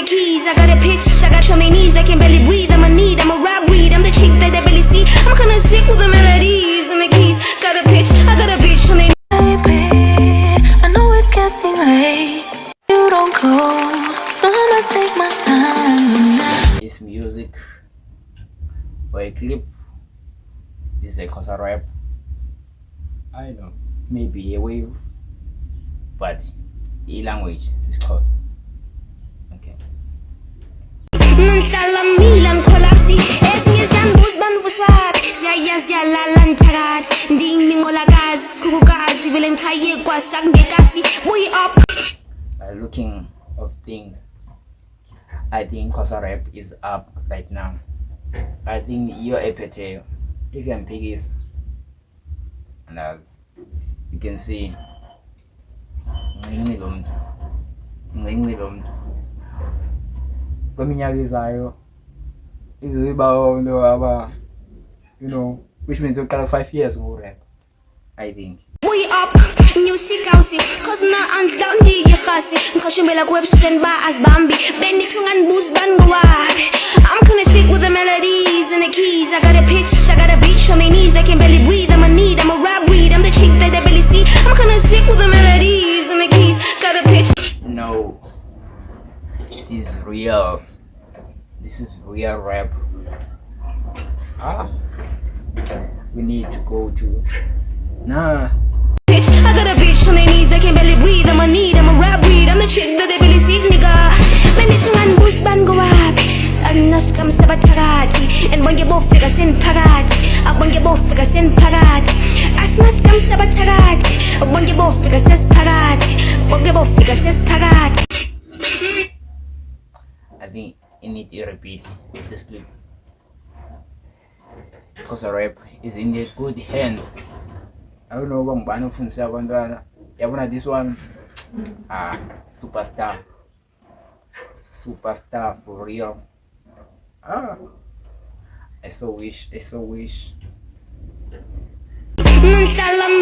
keys. I got a pitch, I got on their knees, they can barely breathe. I'm a rap read. I'm the chick that they barely see. I'm kinda sick with the melodies and the keys. Got a pitch, I got a bitch on their knees. Baby, I know it's getting late. You don't go, so I'ma take my time now. This music or a clip is a Xhosa rap. I know, maybe a wave, but the language is Xhosa. Okay. Milan collapsi esingizan buzban vusat siyayaz dialalan tarat nding mingolakazi kukukazi vele ngichaye kwasangekasi we up. By looking of things, I think Xhosa rap is up right now. I think you're a potato if you're piggies, and as you can see, kweminyaka izayo izoba you know, which means you'll 5 years more rap, I think. We up, new sikausi, cause na down di yakhasi. Ngkhashimela kwebsen ba as Bambi. Bendi tungan boost bangwa. I'm kinda sick with the melodies and the keys. I got a pitch, I got a beat on their knees. They can barely breathe. I'm a rap read. I'm the chick that they barely see. I'm kinda sick with the melodies and the keys. Got a pitch. No, this is real. This is real rap. We need to go to nah. I got a bitch on their knees, they can barely breathe. I'm a rap read. I'm the chick that they barely see, nigga. Bendi tungan boost bangwa. Agnas kam sabatagati. And when you both figure sin pagati. When you both figure sin pagati. Asnas kam sabatagati. When you both figure says pagati. When you both figure says pagati. I think you need to repeat this clip because the rap is in the good hands. I don't know what I'm from Savannah. Yeah, this one, superstar for real. I so wish.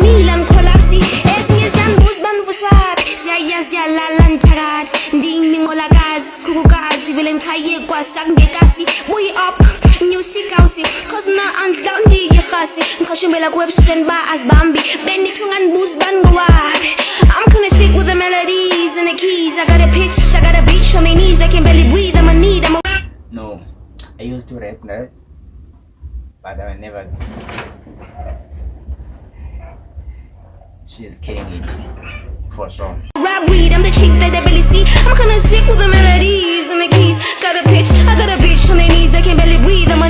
Milan collapsi esingizan buzban vusat siyayaz dialalan tarat nding mingolakazi kukukazi vele ngichaye kwasangekasi we up new sikausi cause na down di yakhasi ngkhashimela kwebsen ba as Bambi bendi tungan buzban gwa. I'm kinda sick with the melodies and the keys. I got a pitch, I got a beat on their knees. They can barely breathe. I'm a No, I used to rap that, but I never. She's killing it for sure. Rap read, I'm the chick that they barely see. I'm kinda sick with the melodies and the keys. Got a pitch, I got a bitch on their knees. They can barely breathe. I'm a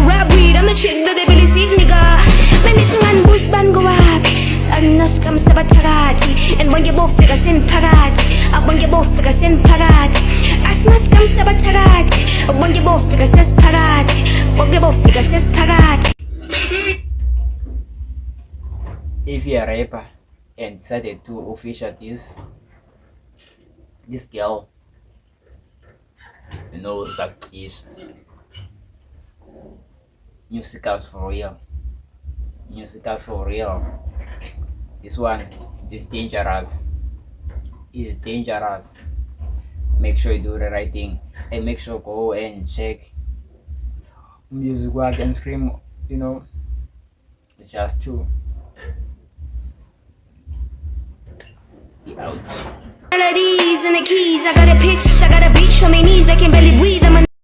rap read. I'm the chick that they barely see, nigga. Bendi tungan boost bangwa. Agnas kam sabatagati. And when you both figure sin pagati. When you both figure sin pagati. Asnas kam sabatagati. When you both figure says pagati. When you both figure says pagati. If you're a rapper and decided to official this girl, you know that is musicals for real. This one is dangerous. Make sure you do the right thing and make sure go and check music work and stream, you know, just to be out. Melodies and the keys. I got a pitch, I got a beat on their knees. They